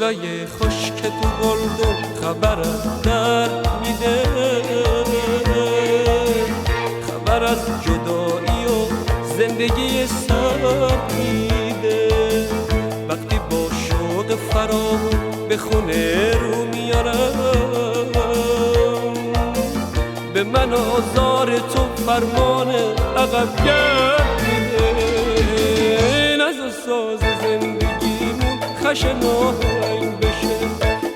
گلای خشک تو گلدون خبرم در میده، خبر از جدایی و زندگی سر میده. وقتی با شوق فراغون به خونه رو میارم، به من آزار تو فرمان عقب گرد میده. نزا ساز زندگیمون خشن آهنگ بشه،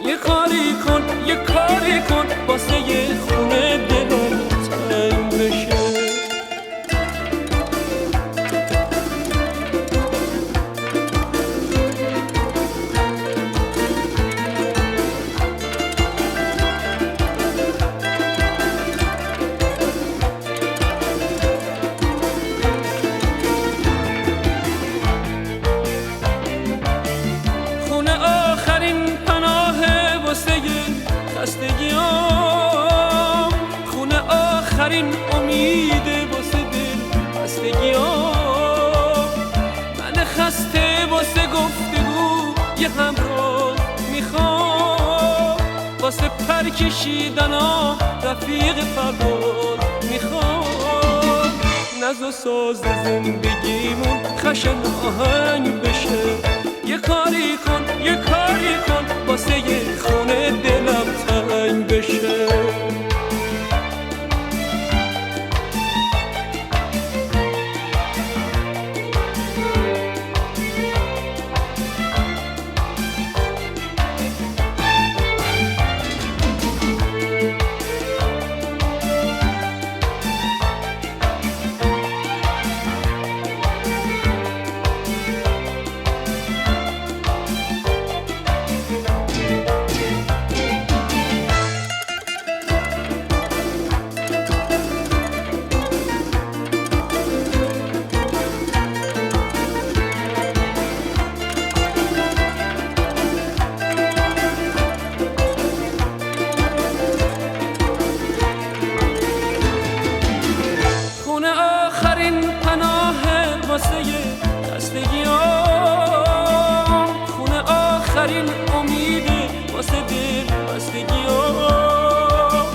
یه کاری کن یه کاری کن واسه یه خونه دلم تنگ بشه. خونه آخرین امیده واسه دل خستگیام. من خسته واسه گفتگو یه همراه میخوام، واسه پر کشیدنا رفیق پرواز میخوام. نزا ساز زندگیمون خشن آهنگ بشه، یه کاری کن یه کاری کن واسه یه خونه دلم تنگ بشه. واسه خستگیام، خونه آخرین امیده واسه دل خستگیام.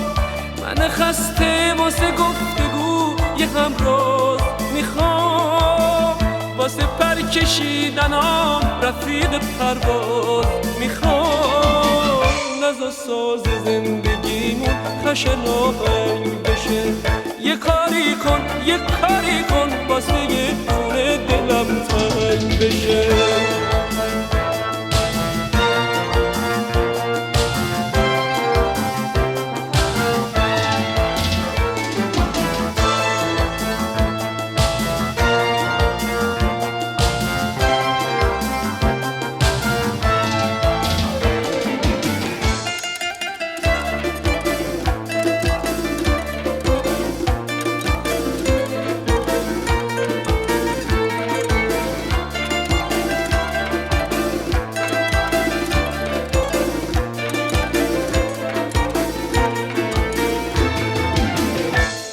من خسته واسه گفتگو یه همراز میخوام، واسه پر کشیدنام رفیق پرواز میخوام. نزا ساز زندگیمون خشن آهنگ بشه، یه کاری کن یه کاری کن واسه یه خونه دلم تنگ بشه.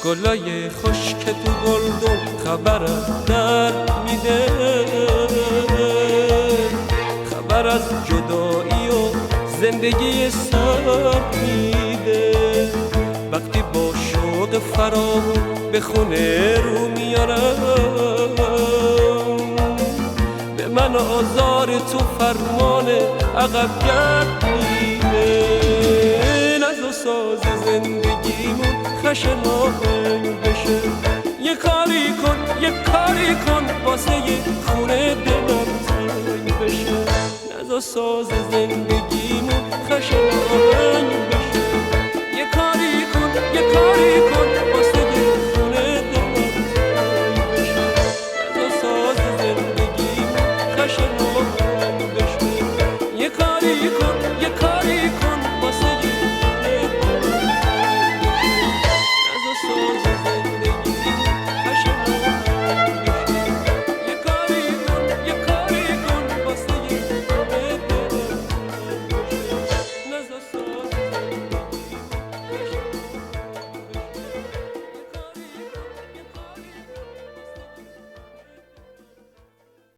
گلای خشک تو گلدون خبرم در میده، خبر از جدایی و زندگی سر میده. وقتی با شوق فراغون به خونه رو میارم، به من آزار تو فرمان عقب گرد میده. نزا ساز زندگیمون خشن آهنگ بشه، یه کاری کن یه کاری کن واسه یه خونه دلم تنگ بشه. نزا ساز زندگیمون خشن آهنگ بشه، یه کاری کن یه کاری کن